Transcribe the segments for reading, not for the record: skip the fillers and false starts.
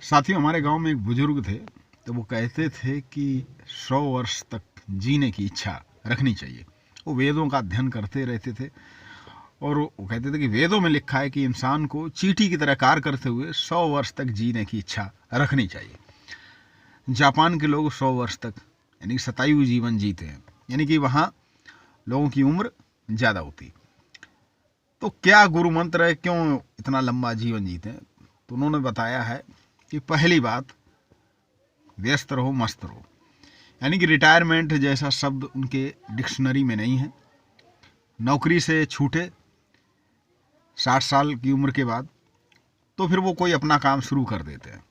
साथियों, हमारे गांव में एक बुजुर्ग थे, तो वो कहते थे कि 100 वर्ष तक जीने की इच्छा रखनी चाहिए। वो वेदों का अध्ययन करते रहते थे और वो कहते थे कि वेदों में लिखा है कि इंसान को चींटी की तरह कार्य करते हुए 100 वर्ष तक जीने की इच्छा रखनी चाहिए। जापान के लोग 100 वर्ष तक यानी शतायु जीवन जीते हैं, यानी कि वहाँ लोगों की उम्र ज़्यादा होती। तो क्या गुरु मंत्र है, क्यों इतना लंबा जीवन जीते हैं? तो उन्होंने बताया है कि पहली बात, व्यस्त रहो मस्त रहो, यानी कि रिटायरमेंट जैसा शब्द उनके डिक्शनरी में नहीं है। नौकरी से छूटे 60 साल की उम्र के बाद तो फिर वो कोई अपना काम शुरू कर देते हैं,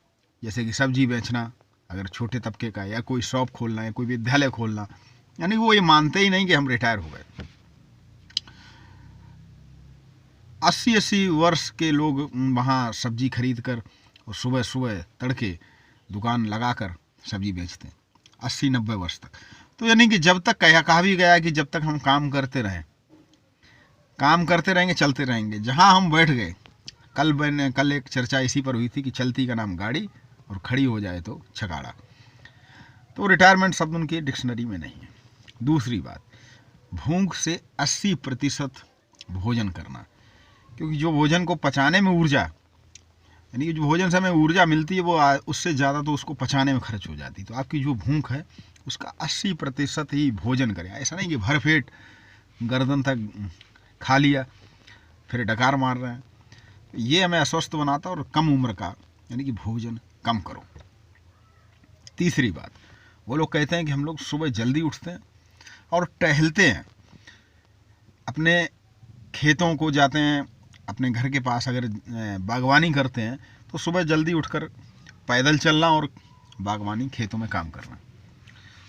जैसे कि सब्जी बेचना अगर छोटे तबके का, या कोई शॉप खोलना, या कोई विद्यालय खोलना। यानी वो ये मानते ही नहीं कि हम रिटायर हो गए। 80-80 वर्ष के लोग वहाँ सब्जी खरीद कर और सुबह सुबह तड़के दुकान लगाकर सब्जी बेचते हैं, 80-90 वर्ष तक। तो यानी कि जब तक कहा भी गया है कि जब तक हम काम करते रहेंगे, चलते रहेंगे। जहाँ हम बैठ गए, कल एक चर्चा इसी पर हुई थी कि चलती का नाम गाड़ी और खड़ी हो जाए तो छकाड़ा। तो रिटायरमेंट शब्द उनके डिक्शनरी में नहीं है। दूसरी बात, भूख से 80% भोजन करना, क्योंकि जो भोजन को पचाने में ऊर्जा, यानी कि जो भोजन से हमें ऊर्जा मिलती है वो उससे ज़्यादा तो उसको पचाने में खर्च हो जाती है। तो आपकी जो भूख है उसका 80% ही भोजन करें। ऐसा नहीं कि भरपेट गर्दन तक खा लिया फिर डकार मार रहे हैं, ये हमें अस्वस्थ बनाता। और कम उम्र का, यानी कि भोजन कम करो। तीसरी बात, वो लोग कहते हैं कि हम लोग सुबह जल्दी उठते हैं और टहलते हैं, अपने खेतों को जाते हैं, अपने घर के पास अगर बागवानी करते हैं तो सुबह जल्दी उठकर पैदल चलना और बागवानी खेतों में काम करना।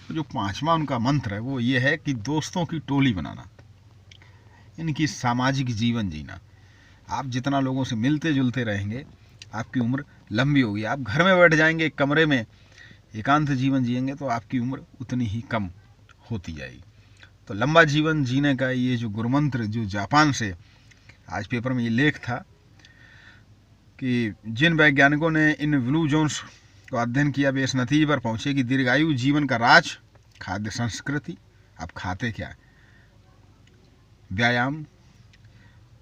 तो जो पांचवा उनका मंत्र है वो ये है कि दोस्तों की टोली बनाना, यानी कि सामाजिक जीवन जीना। आप जितना लोगों से मिलते जुलते रहेंगे आपकी उम्र लंबी होगी। आप घर में बैठ जाएंगे एक कमरे में एकांत जीवन जिएंगे तो आपकी उम्र उतनी ही कम होती जाएगी। तो लंबा जीवन जीने का ये जो गुरुमंत्र, जो जापान से आज पेपर में ये लेख था कि जिन वैज्ञानिकों ने इन ब्लू जोन्स को अध्ययन किया वे इस नतीजे पर पहुंचे कि दीर्घायु जीवन का राज खाद्य संस्कृति, आप खाते क्या है, व्यायाम,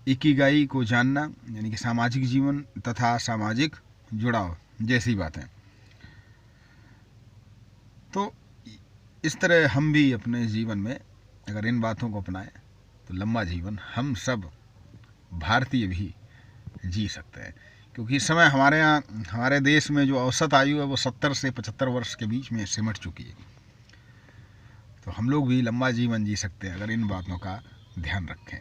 इकिगाई को जानना, यानी कि सामाजिक जीवन तथा सामाजिक जुड़ाव जैसी बातें। तो इस तरह हम भी अपने जीवन में अगर इन बातों को अपनाएं तो लंबा जीवन हम सब भारतीय भी जी सकते हैं। क्योंकि इस समय हमारे यहाँ, हमारे देश में जो औसत आयु है वो 70 से 75 वर्ष के बीच में सिमट चुकी है। तो हम लोग भी लंबा जीवन जी सकते हैं अगर इन बातों का ध्यान रखें।